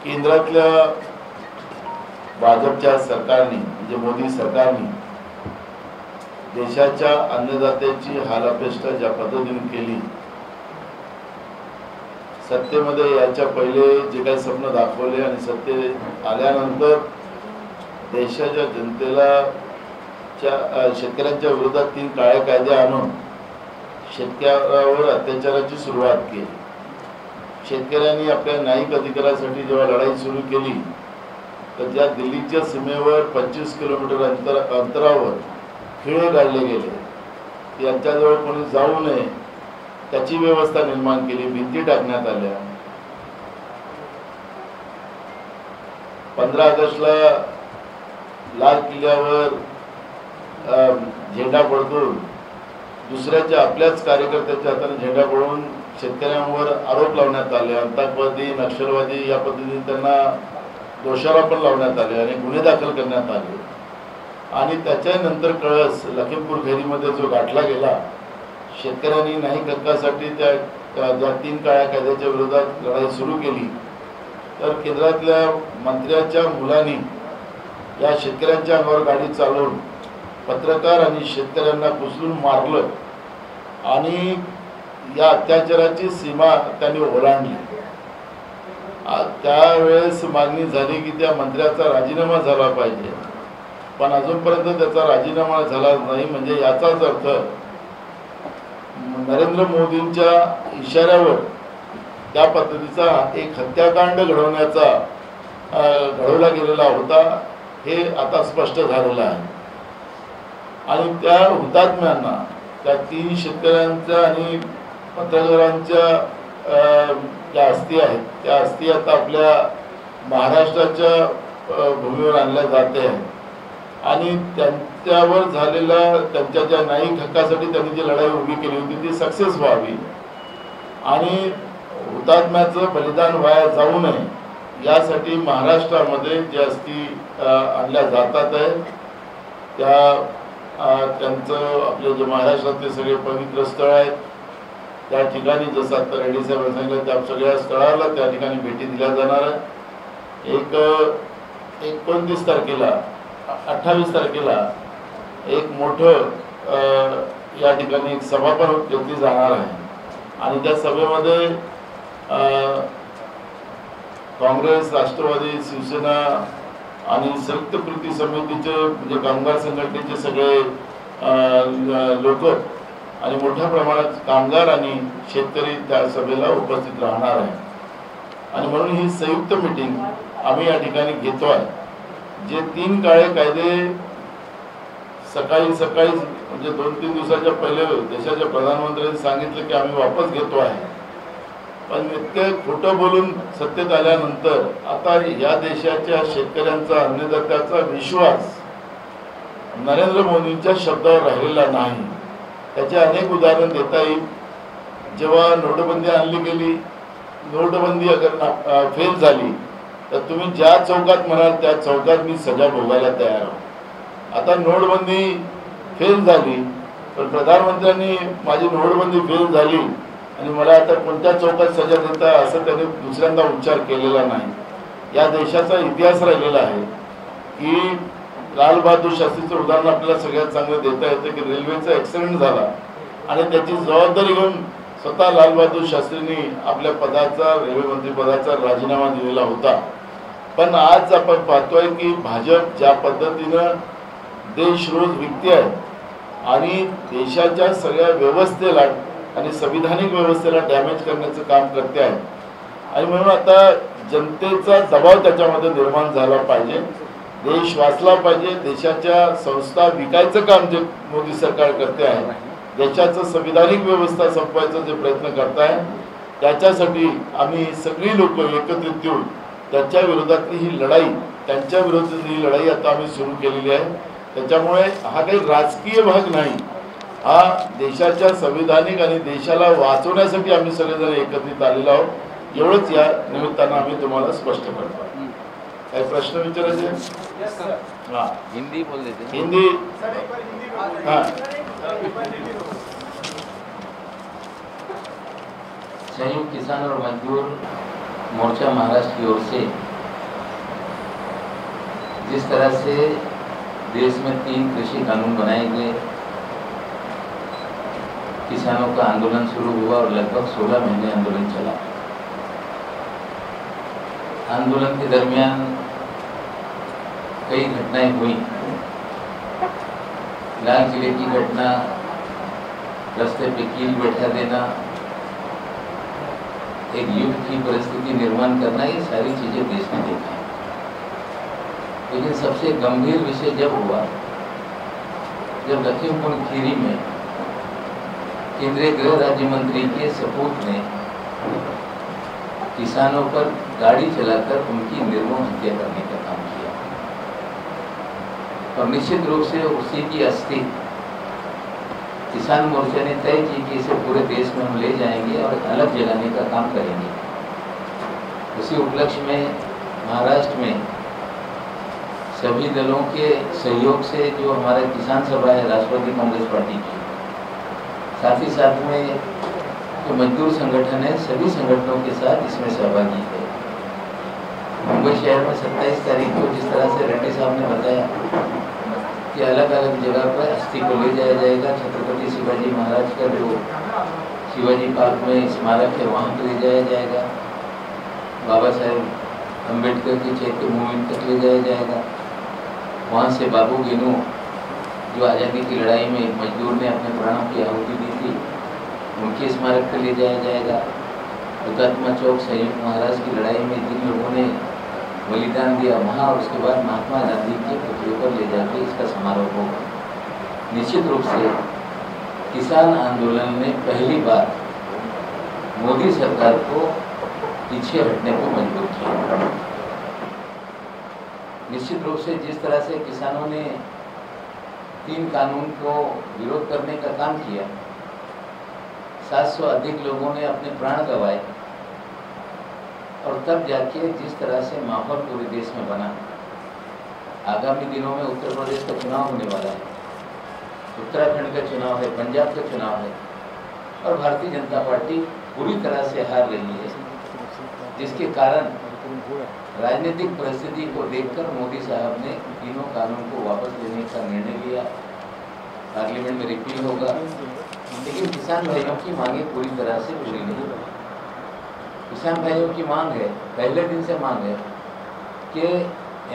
केंद्रातल्या भाजपच्या सरकारने म्हणजे मोदी सरकारने देशाच्या अन्नदात्याची हालअपेष्टा ज्या पद्धतीने केली, सत्तेमध्ये याच्या पहिले जे काही स्वप्न दाखवले आणि सत्ते आल्यानंतर देशाच्या जनतेला शेतकऱ्यांच्या विरोधात 3 काळे कायदे आणून शेतकऱ्यावर अत्याचाराची सुरुवात केली। शेतकऱ्यांनी आपल्या न्यायिक अधिकारासाठी जेव्हा लढाई सुरू केली तर ज्या दिल्लीच्या सीमेवर 25 किलोमीटर अंतरावर खिळे गाडले गेले, यांच्याजवळ कोणी जाऊ नये त्याची व्यवस्था निर्माण केली, भिंती टाकण्यात आल्या। 15 ऑगस्टला लाल किल्ल्यावर झेंडा फडकून दुसऱ्याच्या आपल्याच कार्यकर्त्याच्या हाताने झेंडा पडवून शेतकऱ्यांवर आरोप लावण्यात आले, आतंकवादी नक्षलवादी या पद्धतीने त्यांना दोषारोपण लावण्यात आले आणि गुन्हे दाखल करण्यात आले। आणि त्याच्यानंतर कळस लखीमपूर खैरीमध्ये जो गाठला गेला, शेतकऱ्यांनी न्यायिक हक्कासाठी ज्या 3 काळ्या कायद्याच्या विरोधात लढाई सुरू केली, तर केंद्रातल्या मंत्र्याच्या मुलांनी या शेतकऱ्यांच्या अंगावर गाडी चालवून पत्रकार आणि शेतकऱ्यांना कुचलून मारलं आणि या अत्याचाराची सीमा त्यांनी ओलांडली। त्यावेळेस मागणी झाली की त्या मंत्र्याचा राजीनामा झाला पाहिजे, पण अजूनपर्यंत त्याचा राजीनामा झाला नाही। म्हणजे याचाच अर्थ नरेंद्र मोदींच्या इशाऱ्यावर त्या पद्धतीचा एक हत्याकांड घडवला गेलेला होता, हे आता स्पष्ट झालेलं आहे। आणि त्या हुतात्म्यांना, त्या 3 शेतकऱ्यांच्या आणि पत्रकारांच्या ज्या अस्थी आहेत, त्या अस्थी आता आपल्या महाराष्ट्राच्या भूमीवर आणल्या जाते आहेत आणि त्यांच्यावर झालेला त्यांच्या ज्या न्यायिक हक्कासाठी त्यांनी जी लढाई उभी केली होती ती सक्सेस व्हावी आणि हुतात्म्याचं बलिदान वाया जाऊ नये यासाठी महाराष्ट्रामध्ये जे अस्थी आणल्या जातात आहेत, त्यांचं आपले जे महाराष्ट्रातले सगळे पवित्र स्थळ आहेत त्या ठिकाणी, जसं आता रेड्डी साहेबांनी सांगितलं, त्या सगळ्या स्थळाला त्या ठिकाणी भेटी दिल्या जाणार आहे। 29 तारखेला 28 तारखेला एक मोठं या ठिकाणी एक सभा पण घेतली जाणार आहे आणि त्या सभेमध्ये काँग्रेस, राष्ट्रवादी, शिवसेना आणि संयुक्त कृती समितीचे म्हणजे कामगार संघटनेचे सगळे लोक आणि मोठ्या प्रमाणात कामगार आणि शेतकरी त्या सभेला उपस्थित राहणार आहे आणि म्हणून ही संयुक्त मीटिंग आम्ही या ठिकाणी घेतो आहे। जे 3 काळे कायदे सकाळी म्हणजे 2-3 दिवसाच्या पहिले देशाच्या प्रधानमंत्र्यांनी सांगितलं की आम्ही वापस घेतो आहे, पण इतके खोटं बोलून सत्तेत आल्यानंतर आता या देशाच्या शेतकऱ्यांचा, अन्नदात्याचा विश्वास नरेंद्र मोदींच्या शब्दावर राहिलेला नाही। त्याचे अनेक उदाहरण देता येईल। जेव्हा नोटबंदी आणली गेली, नोटबंदी अगर फेल झाली तर तुम्ही ज्या चौकात म्हणाल त्या चौकात मी सजा भोगायला तयार आहे। आता नोटबंदी फेल झाली पण प्रधानमंत्र्यांनी माझी नोटबंदी फेल झाली आणि मला आता कोणत्या चौकात सजा देता असं त्यांनी दुसऱ्यांदा उच्चार केलेला नाही। या देशाचा इतिहास राहिलेला आहे की लाल बहादूर शास्त्रीचं उदाहरण आपल्याला सगळ्यात चांगलं देता येतं की रेल्वेचा ॲक्सिडेंट झाला आणि त्याची जबाबदारी घेऊन स्वतः लाल बहादूर शास्त्रींनी आपल्या पदाचा, रेल्वे मंत्री पदाचा राजीनामा दिलेला होता। पण आज आपण पाहतोय की भाजप ज्या पद्धतीनं देश रोज विकते आहे आणि देशाच्या सगळ्या व्यवस्थेला आणि संविधानिक व्यवस्थेला डॅमेज करण्याचं काम करते आहे आणि म्हणून आता जनतेचा दबाव त्याच्यामध्ये निर्माण झाला पाहिजे, देश वाचला पाहिजे। देशाच्या संस्था विकायचं काम जे मोदी सरकार करते आहे, देशाचं संविधानिक व्यवस्था संपवायचा जे प्रयत्न करत आहे, त्याच्यासाठी आम्ही सगळी लोक एकत्रित येऊन त्याच्या विरोधातली ही लढाई, त्यांच्या विरोधातली ही लढाई आता आम्ही सुरू केलेली आहे। त्याच्यामुळे हा काही राजकीय भाग नाही, हा देशाच्या संविधानिक आणि देशाला वाचवण्यासाठी आम्ही सगळेजण एकत्रित आलेलो आहोत। एवढंच या निमित्तानं आम्ही तुम्हाला स्पष्ट करतो। काही प्रश्न विचारायचे? हाँ, हिंदी बोल देते। हिंदी, हाँ। संयुक्त किसान और मजदूर मोर्चा महाराष्ट्र की ओर से जिस तरह से देश में 3 कृषि कानून बनाए गए, किसानों का आंदोलन शुरू हुआ और लगभग 16 महीने आंदोलन चला। आंदोलन के दरमियान कई घटनाएं हुई। लाल किले की घटना, रास्ते पे कील बैठा देना, एक युद्ध की परिस्थिति निर्माण करना, ये सारी चीजें देश ने देखा। लेकिन सबसे गंभीर विषय जब हुआ जब लखीमपुर खीरी में केंद्रीय गृह राज्य मंत्री के सपूत ने किसानों पर गाड़ी चलाकर उनकी निर्मम हत्या करने का काम किया और निश्चित रूप से उसी की अस्थि किसान मोर्चा ने तय की कि इसे पूरे देश में हम ले जाएंगे और अलग जलाने का काम करेंगे। उसी उपलक्ष्य में महाराष्ट्र में सभी दलों के सहयोग से जो हमारा किसान सभा है राष्ट्रवादी कांग्रेस पार्टी की, साथ ही साथ में जो मजदूर संगठन है, सभी संगठनों के साथ इसमें सहभागी है। मुंबई शहर में 27 तारीख को जिस तरह से रेड्डी साहब ने बताया कि अलग अलग जगह पर अस्थि को ले जाया जाएगा, छत्रपति शिवाजी महाराज का जो शिवाजी पार्क में स्मारक है वहाँ पर ले जाया जाएगा, बाबा साहेब अम्बेडकर की चैत्य मूवमेंट तक ले जाया जाएगा, वहाँ से बाबू गेनू जो आज़ादी की लड़ाई में एक मजदूर ने अपने प्राणों की आहुति दी थी, उनके स्मारक पर ले जाया जाएगा। हुतात्मा चौक संयुक्त महाराष्ट्र की लड़ाई में जिन लोगों ने बलिदान दिया वहाँ, और उसके बाद महात्मा गांधी के पुतले पर ले जाके इसका समारोह होगा। निश्चित रूप से किसान आंदोलन ने पहली बार मोदी सरकार को पीछे हटने को मजबूर किया। निश्चित रूप से जिस तरह से किसानों ने 3 कानून को विरोध करने का काम किया, 700 अधिक लोगों ने अपने प्राण गंवाए और तब जाके जिस तरह से माहौल पूरे देश में बना। आगामी दिनों में उत्तर प्रदेश का चुनाव होने वाला है, उत्तराखंड का चुनाव है, पंजाब का चुनाव है और भारतीय जनता पार्टी पूरी तरह से हार रही है, जिसके कारण राजनीतिक परिस्थिति को देखकर मोदी साहब ने तीनों कानून को वापस लेने का निर्णय लिया। पार्लियामेंट में रिपील होगा, लेकिन किसान भाइयों की मांगे पूरी तरह से पूरी नहीं हुई। किसान भाइयों की मांग है, पहले दिन से मांग है कि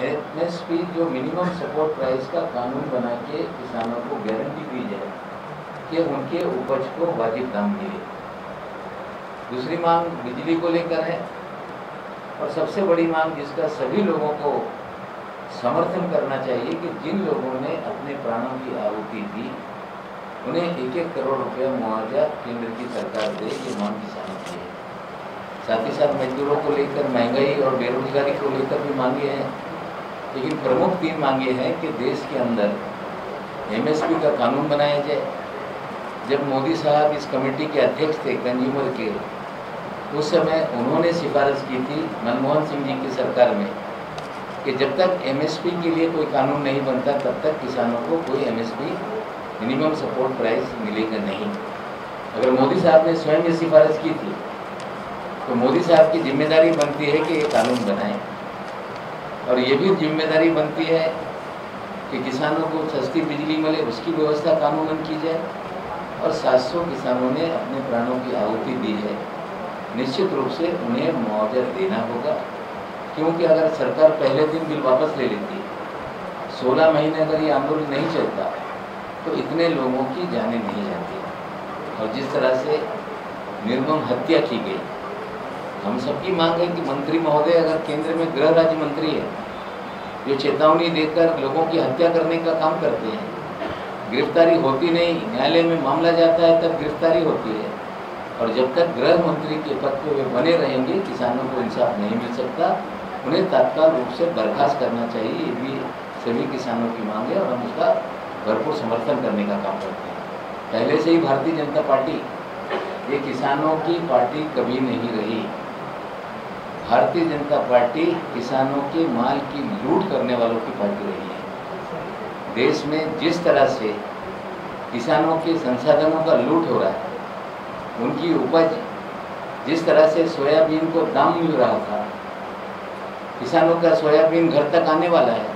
एमएसपी जो मिनिमम सपोर्ट प्राइस का कानून बना के किसानों को गारंटी दी जाए कि उनके उपज को वाजिब दाम मिले। दूसरी मांग बिजली को लेकर है और सबसे बड़ी मांग जिसका सभी लोगों को समर्थन करना चाहिए कि जिन लोगों ने अपने प्राणों की आहुति दी उन्हें 1-1 करोड़ रुपया मुआवजा केंद्र की सरकार दे, ये मांग किसानों की है। साथ ही साथ मजदूरों को लेकर, महंगाई और बेरोजगारी को लेकर भी मांगे हैं, लेकिन प्रमुख 3 मांगे हैं कि देश के अंदर एमएसपी का कानून बनाया जाए। जब मोदी साहब इस कमेटी के अध्यक्ष थे कंज्यूमर के, उस समय उन्होंने सिफारिश की थी मनमोहन सिंह जी की सरकार में कि जब तक एमएसपी के लिए कोई कानून नहीं बनता तब तक किसानों को कोई एमएसपी मिनिमम सपोर्ट प्राइस मिलेगा नहीं। अगर मोदी साहब ने स्वयं ये सिफारिश की थी तो मोदी साहब की जिम्मेदारी बनती है कि ये कानून बनाएं, और ये भी जिम्मेदारी बनती है कि किसानों को सस्ती बिजली मिले, उसकी व्यवस्था कानूनन की जाए। और 700 किसानों ने अपने प्राणों की आहुति दी है, निश्चित रूप से उन्हें मुआवजा देना होगा, क्योंकि अगर सरकार पहले दिन बिल वापस ले लेती, 16 महीने अगर ये आंदोलन नहीं चलता तो इतने लोगों की जानें नहीं जाती। और जिस तरह से निर्मम हत्या की गई, हम सबकी मांग है कि मंत्री महोदय अगर केंद्र में गृह राज्य मंत्री है, जो चेतावनी देकर लोगों की हत्या करने का काम करते हैं, गिरफ्तारी होती नहीं, न्यायालय में मामला जाता है तब गिरफ्तारी होती है, और जब तक गृह मंत्री के पद पे वे बने रहेंगे किसानों को इंसाफ नहीं मिल सकता। उन्हें तत्काल रूप से बर्खास्त करना चाहिए, ये भी सभी किसानों की मांग है और हम उसका भरपूर समर्थन करने का काम करते हैं। पहले से ही भारतीय जनता पार्टी ये किसानों की पार्टी कभी नहीं रही। भारतीय जनता पार्टी किसानों के माल की लूट करने वालों की पार्टी रही है। देश में जिस तरह से किसानों के संसाधनों का लूट हो रहा है, उनकी उपज जिस तरह से सोयाबीन को दाम मिल रहा था, किसानों का सोयाबीन घर तक आने वाला है,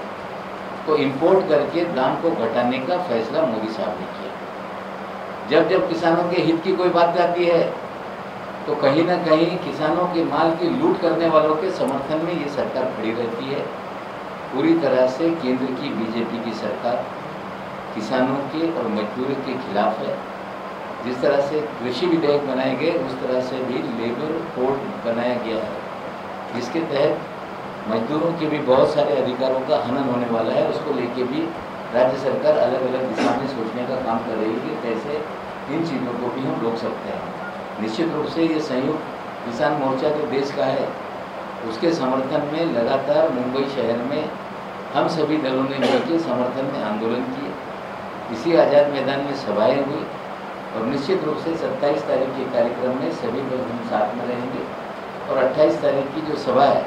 को इंपोर्ट करके दाम को घटाने का फैसला मोदी साहब ने किया। जब जब किसानों के हित की कोई बात आती है तो कहीं ना कहीं किसानों के माल की लूट करने वालों के समर्थन में ये सरकार खड़ी रहती है। पूरी तरह से केंद्र की बीजेपी की सरकार किसानों के और मजदूरों के खिलाफ है। जिस तरह से कृषि विधेयक बनाए गए उस तरह से भी लेबर कोड बनाया गया है, जिसके तहत मजदूरों के भी बहुत सारे अधिकारों का हनन होने वाला है। उसको लेके भी राज्य सरकार अलग अलग दिशा में सोचने का काम कर रही है कि कैसे इन चीज़ों को भी हम रोक सकते हैं। निश्चित रूप से ये संयुक्त किसान मोर्चा जो देश का है उसके समर्थन में लगातार मुंबई शहर में हम सभी दलों ने मिलकर समर्थन में आंदोलन किए। इसी आज़ाद मैदान में सभाएं हुई और निश्चित रूप से 27 तारीख के कार्यक्रम में सभी लोग हम साथ में रहेंगे और 28 तारीख की जो सभा है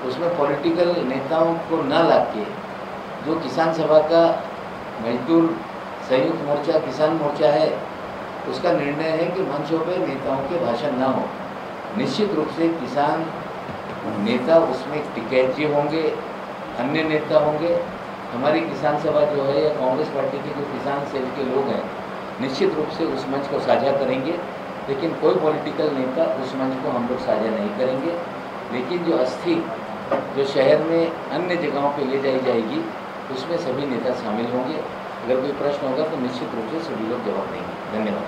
उसमें पॉलिटिकल नेताओं को न लाके जो किसान सभा का मजदूर संयुक्त मोर्चा किसान मोर्चा है उसका निर्णय है कि मंचों पे नेताओं के भाषण ना हो। निश्चित रूप से किसान नेता उसमें टिकैत जी होंगे, अन्य नेता होंगे। हमारी किसान सभा जो है या कांग्रेस पार्टी के जो किसान सेल के लोग हैं निश्चित रूप से उस मंच को साझा करेंगे, लेकिन कोई पॉलिटिकल नेता उस मंच को हम लोग साझा नहीं करेंगे। लेकिन जो अस्थि जो शहर में अन्य जगहों पे ले जाई जाएगी उसमें सभी नेता शामिल होंगे। अगर कोई प्रश्न होगा तो निश्चित रूप से सभी लोग जवाब देंगे। धन्यवाद।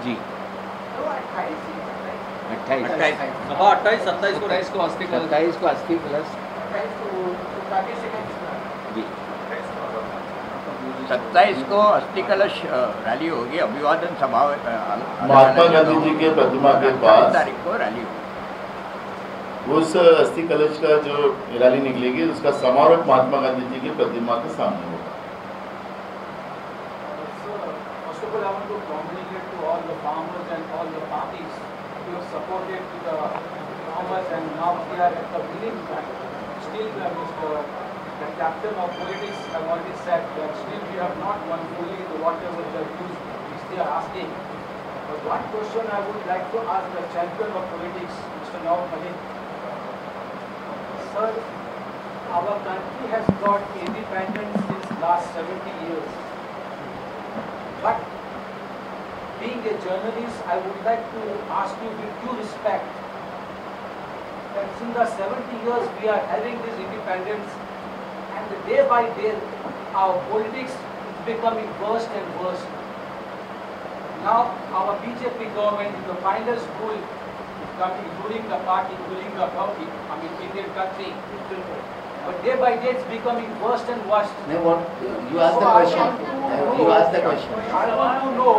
जी 28 को अस्थि प्लस जी 27 को अस्थि कलश रैली होगी, अभिवादन सभा महात्मा गांधी जी के प्रतिमा के पास तारीख को रैली होगी। उस अस्थि कलश का जो रैली निकलेगी उसका समारोह महात्मा गांधी जी की प्रतिमा के सामने होगा। First of all, I want to congratulate to all the farmers and all the parties who have supported the farmers, and now we are at the winning side. Still, the captain of politics have already said that still we have not won fully whatever the views which they are asking. But one question I would like to ask the champion of politics, Mr. Nawab Malik. Sir, our country has got independence since last 70 years. But being a journalist, I would like to ask you with due respect that since the 70 years we are having this independence, and day by day our politics is becoming worse and worse. Now our BJP government is the finest rule coming, ruling the party, ruling the country, Indian country. But day by day it's becoming worse and worse. No, what you asked the question. You asked the question. I want to know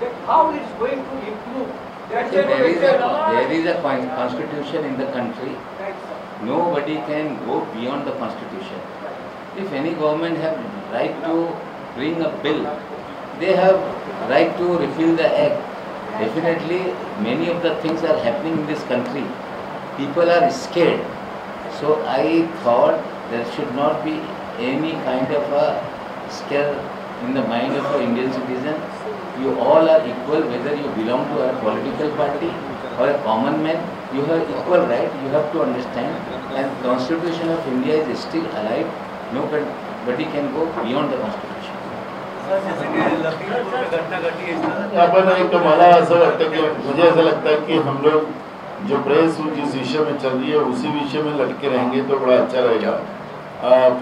that how it's going to improve. There is a constitution in the country. Nobody can go beyond the constitution. If any government have right to bring a bill, they have right to repeal the act. Definitely, many of the things are happening in this country. People are scared. So I thought there should not be any kind of a scare in the mind of an Indian citizen. You all are equal, whether you belong to a political party or a common man. You have equal right. You have to understand. And Constitution of India is still alive. Nobody can go beyond the Constitution. आपण एक मला असं वाटतं कि मुझे ऐसा लगता है कि हम लोग जो प्रेस जिस विषय में चल रही है उसी विषय में लटके रहेंगे तो बड़ा अच्छा रहेगा।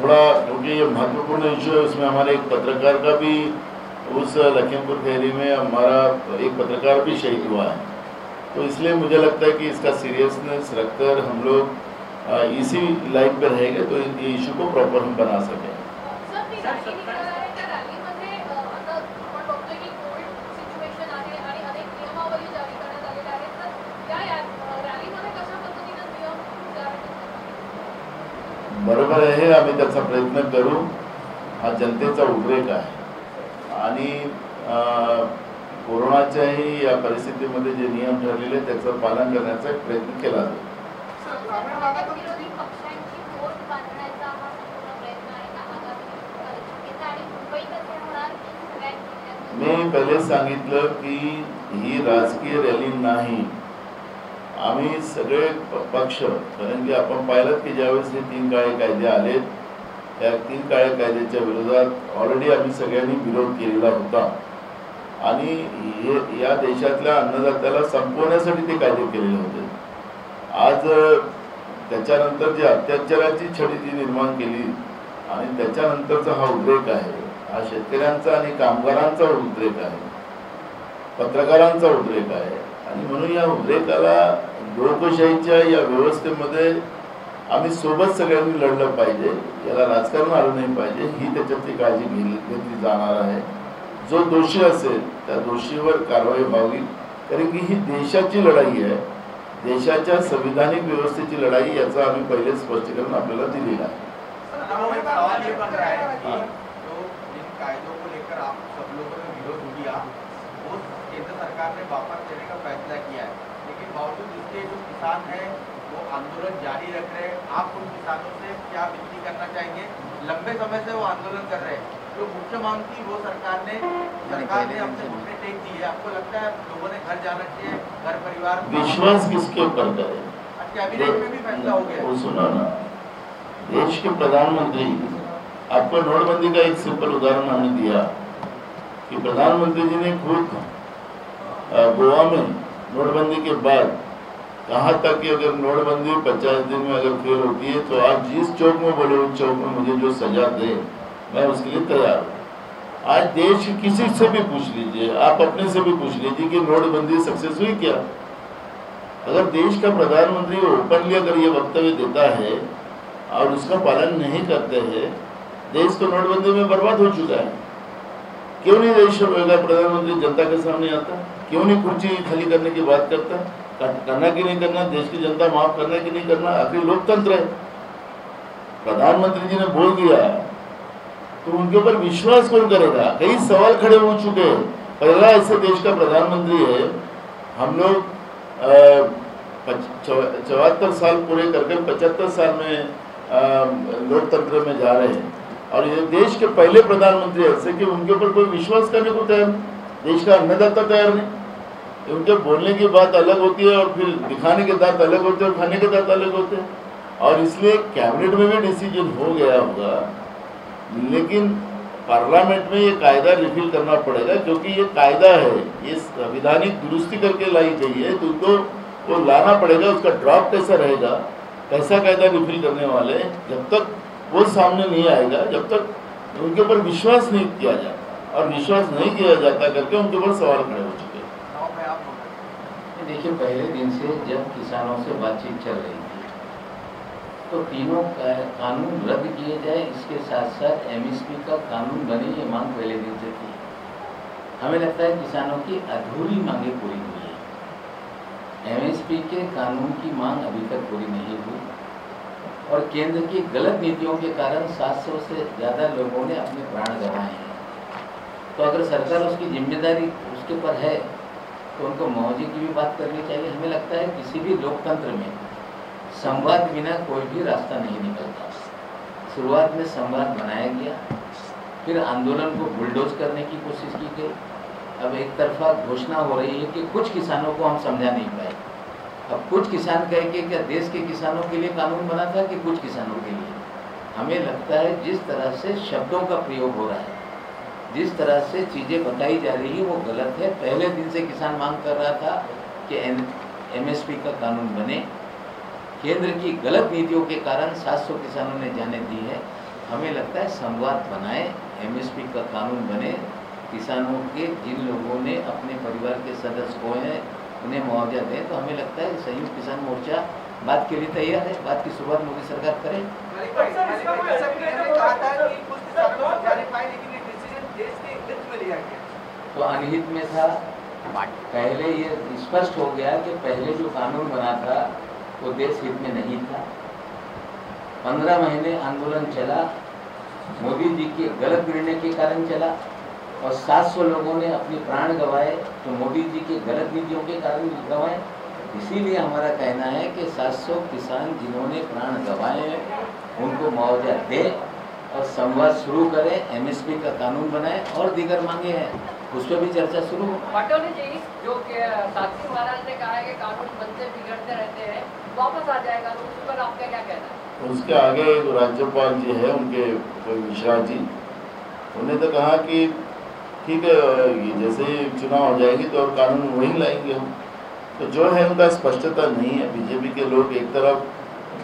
थोड़ा क्योंकि ये महत्वपूर्ण इशू है, उसमें हमारे एक पत्रकार का भी उस लखीमपुर खीरी में हमारा एक पत्रकार भी शहीद हुआ है, तो इसलिए मुझे लगता है कि इसका सीरियसनेस रखकर हम लोग इसी लाइन पे रहेंगे तो ये इशू को प्रॉपर हम बना सकें। बरोबर आहे, आम्ही त्याचा प्रयत्न करू। हा जनतेचा उद्रेक आहे आणि कोरोनाच्याही या परिस्थितीमध्ये जे नियम ठरलेले त्याचं पालन करण्याचा प्रयत्न केला जातो। मी पहिले सांगितलं की ही राजकीय रॅली नाही, आम्ही सगळे पक्ष, कारण की आपण पाहिलं की ज्यावेळेस हे 3 काळे कायदे आले, त्या 3 काळ्या कायद्याच्या विरोधात ऑलरेडी आम्ही सगळ्यांनी विरोध केलेला होता आणि या देशातल्या अन्नदात्याला संपवण्यासाठी ते कायदे केलेले होते. आज त्याच्यानंतर जी अत्याचाराची छडी जी निर्माण केली आणि त्याच्यानंतरचा हा उद्रेक आहे, हा शेतकऱ्यांचा आणि कामगारांचा उद्रेक आहे, पत्रकारांचा उद्रेक आहे आणि म्हणून या उद्रेकाला लोकशाहीच्या या व्यवस्थेमध्ये आम्ही सोबत सगळ्यांनी लढलं पाहिजे. याला राजकारण आलं नाही पाहिजे, ही त्याच्यातली काळजी घेतली जाणार आहे. जो दोषी असेल त्या दोषीवर कारवाई व्हावी, कारण की ही देशाची लढाई आहे, देशाच्या संविधानिक व्यवस्थेची लढाई. याचं आम्ही पहिले स्पष्टीकरण आपल्याला दिलेलं आहे. सवाल ये बन रहा है कि जो इन कायदों को लेकर आप सब लोगों ने विरोध किया, वो केंद्र सरकार ने वापस लेने का फैसला किया है, लेकिन बावजूद इसके जो किसान हैं वो आंदोलन जारी रख रहे हैं. आप उन किसानों से क्या विनती करना चाहेंगे? लंबे समय से वो आंदोलन कर रहे हैं, जो मुख्य मांग थी वो सरकार ने हमसे घुटने टेक दी है. आपको लगता है लोगों ने घर जाना चाहिए, घर परिवार? विश्वास किसके ऊपर करें? कैबिनेट में भी फैसला हो गया. वो सुना ना, देश के प्रधानमंत्री, आपको नोटबंदी का एक सिंपल उदाहरण हमने दिया कि प्रधानमंत्री जी ने खुद गोवा में नोटबंदी के बाद कहा था कि अगर नोटबंदी 50 दिन में अगर फेल होती है तो आप जिस चौक में बोले उस चौक में मुझे जो सजा दे मैं उसके लिए तैयार हूँ. आज देश किसी से भी पूछ लीजिए, आप अपने से भी पूछ लीजिए कि नोटबंदी सक्सेस हुई क्या. अगर देश का प्रधानमंत्री ओपनली अगर ये वक्तव्य देता है और उसका पालन नहीं करते हैं, देश तो नोटबंदी में बर्बाद हो चुका है. क्यों नहीं देश का प्रधानमंत्री जनता के सामने आता? क्यों नहीं कुर्सी खाली करने की बात करता? करना कि नहीं करना, देश की जनता माफ करना कि नहीं करना, आखिर लोकतंत्र है. प्रधानमंत्री जी ने बोल दिया तो उनके ऊपर विश्वास कौन करेगा? कई सवाल खड़े हो चुके हैं. पहला ऐसे देश का प्रधानमंत्री है, हम लोग 74 साल पूरे करके 75 साल में लोकतंत्र में जा रहे हैं और ये देश के पहले प्रधानमंत्री ऐसे कि उनके ऊपर कोई विश्वास करने को तैयार नहीं, देश का अन्नदाता तैयार नहीं. उनके बोलने की बात अलग होती है और फिर दिखाने के दांत अलग होते हैं और खाने के दांत अलग होते हैं. और इसलिए कैबिनेट में भी डिसीजन हो गया होगा, लेकिन पार्लियामेंट में ये कायदा रिफिल करना पड़ेगा क्योंकि ये कायदा है, ये संविधानिक दुरुस्ती करके लाई गई है, तो उनको वो लाना पड़ेगा. उसका ड्राफ्ट कैसा रहेगा, कैसा कायदा रिफिल करने वाले, जब तक वो सामने नहीं आएगा, जब तक उनके ऊपर विश्वास नहीं किया जाता, और विश्वास नहीं किया जाता करके उनके ऊपर सवाल खड़े हो चुके हैं. देखिए, पहले दिन से जब किसानों से बातचीत चल रही थी तो तीनों कानून रद्द किए जाए, इसके साथ साथ एमएसपी का कानून बने, ये मांग पहले दिन से थी. हमें लगता है किसानों की अधूरी मांगे पूरी हुई है. एमएसपी के कानून की मांग अभी तक पूरी नहीं हुई और केंद्र की गलत नीतियों के कारण 700 से ज़्यादा लोगों ने अपने प्राण गंवाए हैं. तो अगर सरकार उसकी जिम्मेदारी उसके ऊपर है तो उनको मुआवजे की भी बात करनी चाहिए. हमें लगता है किसी भी लोकतंत्र में संवाद बिना कोई भी रास्ता नहीं निकलता. शुरुआत में संवाद बनाया गया, फिर आंदोलन को बुलडोज करने की कोशिश की गई. अब एक तरफा घोषणा हो रही है कि कुछ किसानों को हम समझा नहीं पाए. अब कुछ किसान कह के क्या देश के किसानों के लिए कानून बना था कि कुछ किसानों के लिए? हमें लगता है जिस तरह से शब्दों का प्रयोग हो रहा है, जिस तरह से चीज़ें बताई जा रही है वो गलत है. पहले दिन से किसान मांग कर रहा था कि एमएसपी का कानून बने. केंद्र की गलत नीतियों के कारण 700 किसानों ने जाने दी है. हमें लगता है संवाद बनाए, एमएसपी का कानून बने, किसानों के जिन लोगों ने अपने परिवार के सदस्य खोए हैं उन्हें मुआवजा दें. तो हमें लगता है संयुक्त किसान मोर्चा बात के लिए तैयार है. बात की शुरुआत मोदी सरकार करे. तो अनहित में था. पहले ये स्पष्ट हो गया कि पहले जो कानून बना था वो देश हित में नहीं था. 15 महीने आंदोलन चला, मोदी जी के गलत निर्णय के कारण चला और 700 लोगों ने अपने प्राण गंवाए तो मोदी जी के गलत नीतियों के कारण गंवाए. इसीलिए हमारा कहना है कि 700 किसान जिन्होंने प्राण गंवाए उनको मुआवजा दें और संवाद शुरू करें, एमएसपी का कानून बनाएं और दीगर मांगे हैं. उस पर भी चर्चा शुरू हो। पटौदी जी, जो साक्षी महाराज ने कहा है कि कानून बनते बिगड़ते रहते हैं, वापस आ जाएगा, तो उस पर आपका क्या कहना है? उसके आगे जो राज्यपाल जी है उनके कोई मिश्रा जी, उन्होंने तो कहा कि ठीक है, ये जैसे ही चुनाव हो जाएगी तो और कानून वही लाएंगे हम। तो जो है उनका स्पष्टता नहीं है। बीजेपी के लोग एक तरफ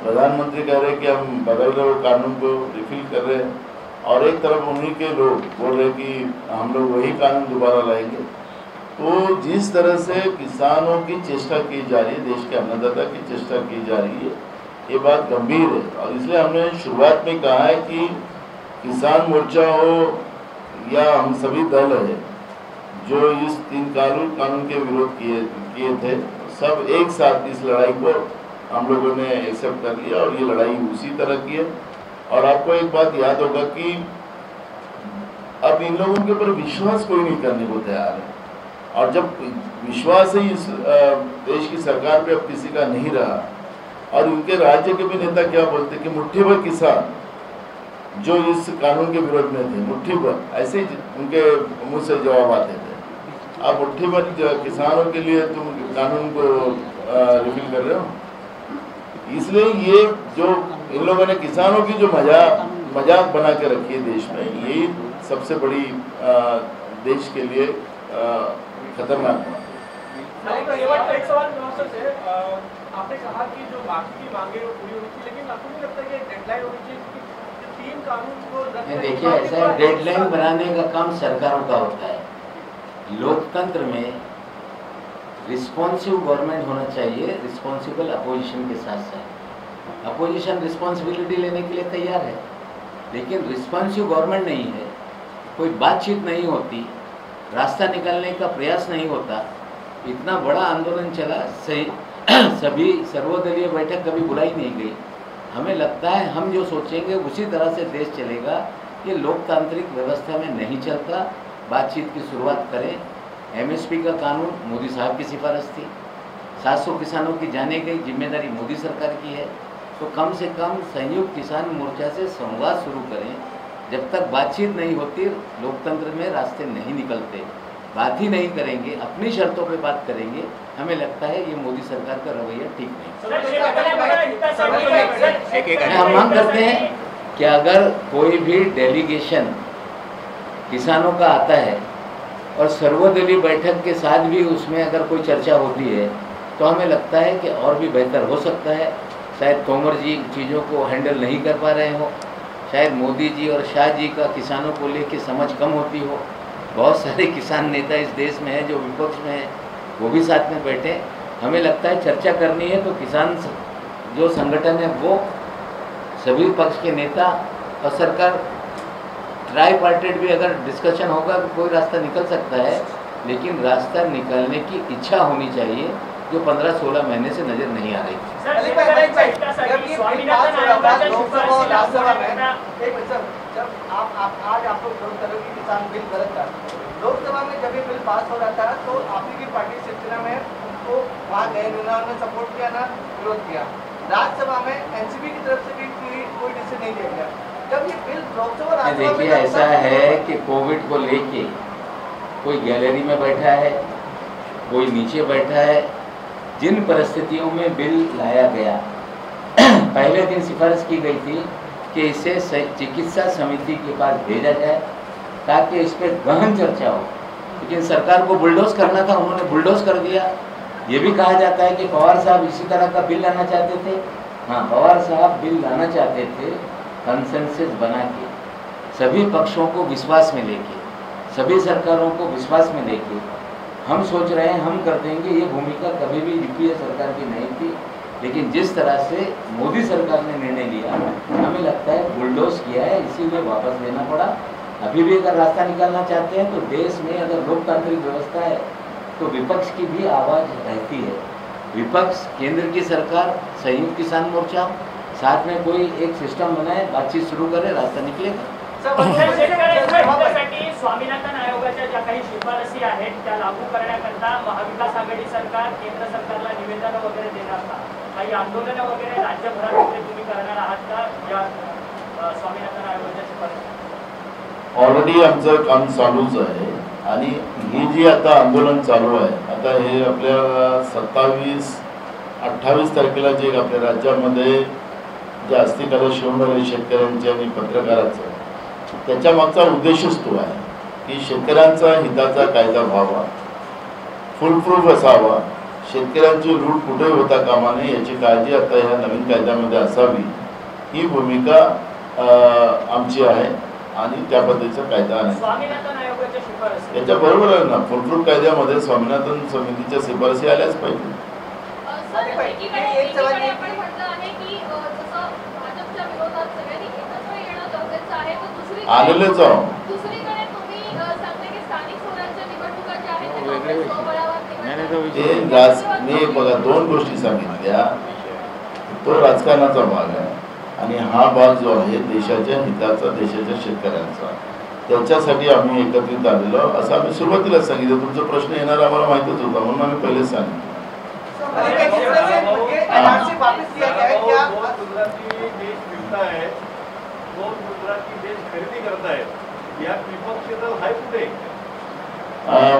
प्रधानमंत्री कह रहे हैं कि हम बदल रहे कानून को रिफिल कर रहे हैं, और एक तरफ उन्हीं के लोग बोल रहे हैं कि हम लोग वही कानून दोबारा लाएंगे। तो जिस तरह से किसानों की चेष्टा की जा रही है, देश के अन्नदाता की चेष्टा की जा रही है, ये बात गंभीर है। और इसलिए हमने शुरुआत में कहा है कि किसान मोर्चा हो या हम सभी दल है जो इस 3 कानून के विरोध किए थे, सब एक साथ इस लड़ाई को हम लोगों ने एक्सेप्ट कर लिया और ये लड़ाई उसी तरह की है। और आपको एक बात याद होगा कि अब इन लोगों के ऊपर विश्वास कोई नहीं करने को तैयार है, और जब विश्वास ही इस देश की सरकार पे अब किसी का नहीं रहा, और उनके राज्य के भी नेता क्या बोलते कि मुट्ठी भर किसान जो इस कानून के विरोध में थे, मुट्ठी भर, ऐसे ही उनके मुंह से जवाब आते थे। अब मुट्ठी भर किसानों के लिए तुम कानून को रिफिल कर रहे हो। इसलिए ये जो इन लोगों ने किसानों की जो मजाक बना के रखी है देश में, यही सबसे बड़ी देश के लिए खतरनाक बात है। एक सवाल आपने कहा कि जो बाकी की मांगे वो पूरी होनी चाहिए, लेकिन आपको नहीं लगता कि डेडलाइन होनी चाहिए? 3 कानून को देखिए, ऐसा है, डेडलाइन बनाने का काम सरकारों का होता है। लोकतंत्र में रिस्पॉन्सिव गवर्नमेंट होना चाहिए, रिस्पॉन्सिबल अपोजिशन के साथ साथ। अपोजिशन रिस्पॉन्सिबिलिटी लेने के लिए तैयार है, लेकिन रिस्पॉन्सिव गवर्नमेंट नहीं है, कोई बातचीत नहीं होती, रास्ता निकालने का प्रयास नहीं होता। इतना बड़ा आंदोलन चला, सभी सर्वदलीय बैठक कभी बुलाई नहीं गई। हमें लगता है हम जो सोचेंगे उसी तरह से देश चलेगा। ये लोकतांत्रिक व्यवस्था में नहीं चलता। बातचीत की शुरुआत करें। एमएसपी का कानून मोदी साहब की सिफारिश थी, 700 किसानों की जाने गई, जिम्मेदारी मोदी सरकार की है। तो कम से कम संयुक्त किसान मोर्चा से संवाद शुरू करें। जब तक बातचीत नहीं होती, लोकतंत्र में रास्ते नहीं निकलते। बात ही नहीं करेंगे, अपनी शर्तों पे बात करेंगे, हमें लगता है ये मोदी सरकार का रवैया ठीक नहीं। हम मांग करते हैं कि अगर कोई भी डेलीगेशन किसानों का आता है और सर्वदलीय बैठक के साथ भी उसमें अगर कोई चर्चा होती है, तो हमें लगता है कि और भी बेहतर हो सकता है। शायद तोमर जी चीज़ों को हैंडल नहीं कर पा रहे हो, शायद मोदी जी और शाह जी का किसानों को लेकर समझ कम होती हो। बहुत सारे किसान नेता इस देश में हैं जो विपक्ष में हैं, वो भी साथ में बैठे। हमें लगता है चर्चा करनी है तो किसान जो संगठन है वो सभी पक्ष के नेता और सरकार ट्राईपार्टेट भी अगर डिस्कशन होगा तो कोई रास्ता निकल सकता है, लेकिन रास्ता निकलने की इच्छा होनी चाहिए जो 15-16 महीने से नजर नहीं आ रही। आज आप लोग विरोध करोगे किसान बिल गलत था, लोकसभा में जब ये बिल पास हो रहा था तो आपकी पार्टी शिवसेना में उनको वहाँ गए, उन्होंने सपोर्ट किया ना विरोध किया। राज्यसभा में एनसीपी की तरफ से भी कोई डिसीजन नहीं लिया गया। जब ये बिल लोकसभा देखिए, ऐसा है कि कोविड को लेके कोई गैलरी में बैठा है, कोई नीचे बैठा है। जिन परिस्थितियों में बिल लाया गया, पहले दिन सिफारिश की गई थी कि इसे चिकित्सा समिति के पास भेजा जाए ताकि इस पर गहन चर्चा हो, लेकिन सरकार को बुलडोज करना था, उन्होंने बुलडोज कर दिया। ये भी कहा जाता है कि पवार साहब इसी तरह का बिल लाना चाहते थे। हाँ, पवार साहब बिल लाना चाहते थे कंसेंसस बना के, सभी पक्षों को विश्वास में लेके, सभी सरकारों को विश्वास में लेके। हम सोच रहे हैं हम कर देंगे, ये भूमिका कभी भी यूपीए सरकार की नहीं थी, लेकिन जिस तरह से मोदी सरकार ने निर्णय लिया, हमें लगता है बुलडोज किया है, इसीलिए वापस लेना पड़ा। अभी भी अगर रास्ता निकालना चाहते हैं तो देश में अगर लोकतांत्रिक व्यवस्था है तो विपक्ष की भी आवाज़ रहती है। विपक्ष, केंद्र की सरकार, संयुक्त किसान मोर्चा साथ में कोई एक सिस्टम बनाए, बातचीत शुरू करे, रास्ता निकलेगा। स्वामीनाथन आयोगाच्या ज्या काही शिफारसी आहेत त्या लागू करण्याकरता महाविकास आघाडी सरकार केंद्र सरकारला निवेदन वगैरे देणार का? काही आंदोलन वगैरे राज्यभरात तुम्ही करणार आहात का या स्वामीनाथन आयोगाच्या शिफारसी? ऑलरेडी आमचं काम चालूच आहे आणि ही जी आता आंदोलन चालू आहे, आता हे आपल्या 27-28 तारखेला जे आपल्या राज्यामध्ये जे अस्थिकलश होणार शेतकऱ्यांच्या आणि पत्रकाराचं, त्याच्या मागचा उद्देशच तो आहे की शेतकऱ्यांचा हिताचा कायदा व्हावा, फुलप्रूफ असावा, शेतकऱ्यांची लूट कुठे होता कामा नये याची काळजी आता ह्या नवीन कायद्यामध्ये असावी, ही भूमिका आमची आहे आणि त्या पद्धतीचा कायदा आहे. स्वामीनाथन आयोगाच्या शिफारसी याच्या बरोबर आहे ना, फुलप्रूफ कायद्यामध्ये स्वामीनाथन समितीच्या शिफारसी आल्याच पाहिजे. सर, एकीकडे आपण म्हटलं आहे की जसं भाजपच्या विरोधात सगळ्यांनी एकत्र येणं गरजेचं आहे, तर आलेलेच आहो. दुसरीकडे तुम्ही सांगता की स्थानिक स्वराज्य निवडणुका ज्या आहेत त्या काँग्रेस स्वबळावर मी बघा 2 गोष्टी सांगितल्या. तो राजकारणाचा भाग आहे आणि हा भाग जो आहे देशाच्या हिताचा, देशाच्या शेतकऱ्यांचा, त्याच्यासाठी आम्ही एकत्रित आलेलो असं आम्ही सुरुवातीला सांगितलं. तुमचा प्रश्न येणार आम्हाला माहितच होता म्हणून आम्ही पहिलेच सांगितलं.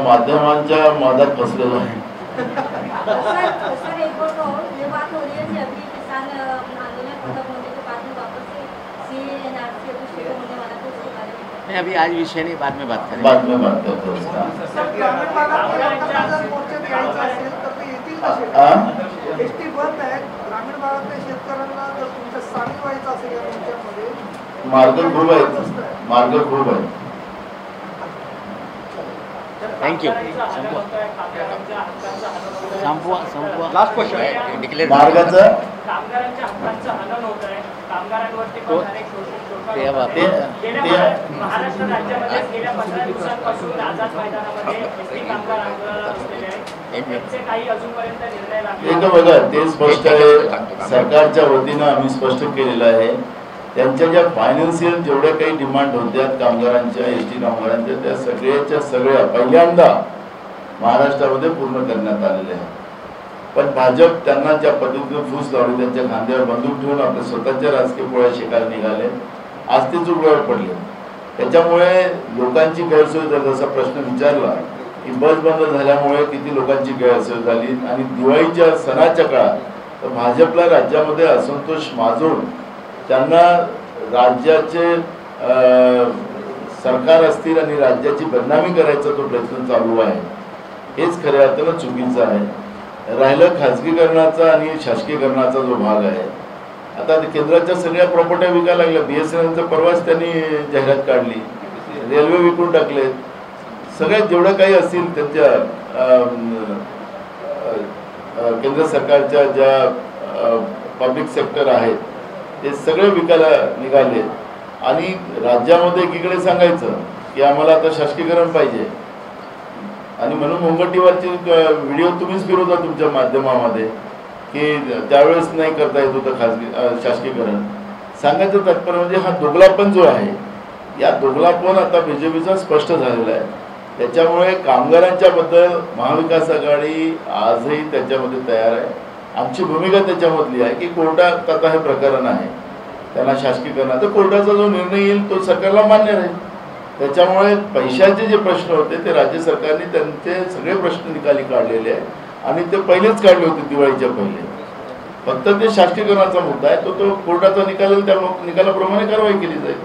माध्यमांच्या मधात फसलेलं आहे. सर, एक ये बात हो रही है कि अभी किसान आंदोलन खत्म होने के बाद में वापस से CNRC शुरू होने वाला है, तो उसके बारे में नहीं, अभी आज विषय नहीं, बाद में बात करेंगे. बाद में बात करतो उसका. एसटी बंद आहे, ग्रामीण भागातल्या शेतकऱ्यांना जर तुमच्या सामील व्हायचं असेल या मोर्चामध्ये, मार्ग खूप आहेत, मार्ग खूप आहेत. थँक्यू. Last question. डिक्लेअर मार्गाचं कामगारांच्या हक्कांचं हनन होत आहे, कामगारांवरती पण अनेक ते बाबतीत महाराष्ट्र राज्यामध्ये गेल्या 15 दिवसांपासून आझाद मैदानामध्ये एसटी कामगार आंदोलनाला बसलेले आहेत. त्यांचे काही अजूनपर्यंत निर्णय लागले एक बघा, ते स्पष्ट आहे, सरकारच्या वतीनं आम्ही स्पष्ट केलेलं आहे. त्यांच्या ज्या फायनान्शियल जेवढ्या काही डिमांड होत्या कामगारांच्या, एसटी कामगारांच्या, त्या सगळ्या पहिल्यांदा महाराष्ट्रामध्ये पूर्ण करण्यात आलेल्या आहे. पण भाजप त्यांना ज्या पद्धतीने फूस लावली, त्यांच्या खांद्यावर बंदूक ठेवून आपल्या स्वतःच्या राजकीय पोळ्या शिकायला निघाले, आज ते चुकल्यावर पडले. त्याच्यामुळे लोकांची गैरसोय झाली. जसा प्रश्न विचारला की बस बंद झाल्यामुळे किती लोकांची गैरसोय झाली, आणि दिवाळीच्या सणाच्या काळात तर भाजपला राज्यामध्ये असंतोष माजून त्यांना राज्याचे सरकार असतील आणि राज्याची बदनामी करायचा तो प्रयत्न चालू आहे. हेच खऱ्या अर्थानं चुकीचं आहे. राहिलं खाजगीकरणाचा आणि शासकीकरणाचा जो भाग आहे, आता केंद्राच्या सगळ्या प्रॉपर्ट्या विकायला लागल्या. BSNLचं परवाच त्यांनी जाहिरात काढली, रेल्वे विकून टाकले, सगळ्यात जेवढं काही असतील त्यांच्या केंद्र सरकारच्या ज्या पब्लिक सेक्टर आहेत ते सगळे विकायला निघाले. आणि राज्यामध्ये एकीकडे सांगायचं की आम्हाला आता शासकीकरण पाहिजे, आणि म्हणून मुंबईवरची व्हिडिओ तुम्हीच फिरवता तुमच्या माध्यमामध्ये की त्यावेळेस नाही करता येत होतं शासकीकरण. सांगायचं तात्पर्य म्हणजे हा दोघलापण जो आहे, या दोघलापण आता BJPचा स्पष्ट झालेला आहे. त्याच्यामुळे कामगारांच्या बद्दल महाविकास आघाडी आजही त्याच्यामध्ये तयार आहे. आमची भूमिका त्याच्यामधली आहे की कोर्टात आता हे प्रकरण आहे, त्यांना शासकीकरणाचा कोर्टाचा जो निर्णय येईल तो सरकारला मान्य राहील. त्याच्यामुळे पैशाचे जे प्रश्न होते ते राज्य सरकारने त्यांचे सगळे प्रश्न निकाली काढलेले आहेत, आणि ते पहिलेच काढले होते दिवाळीच्या पहिले. फक्त ते शासकीकरणाचा मुद्दा आहे, तो कोर्टाचा निकाल, त्या निकालाप्रमाणे कारवाई केली जाईल.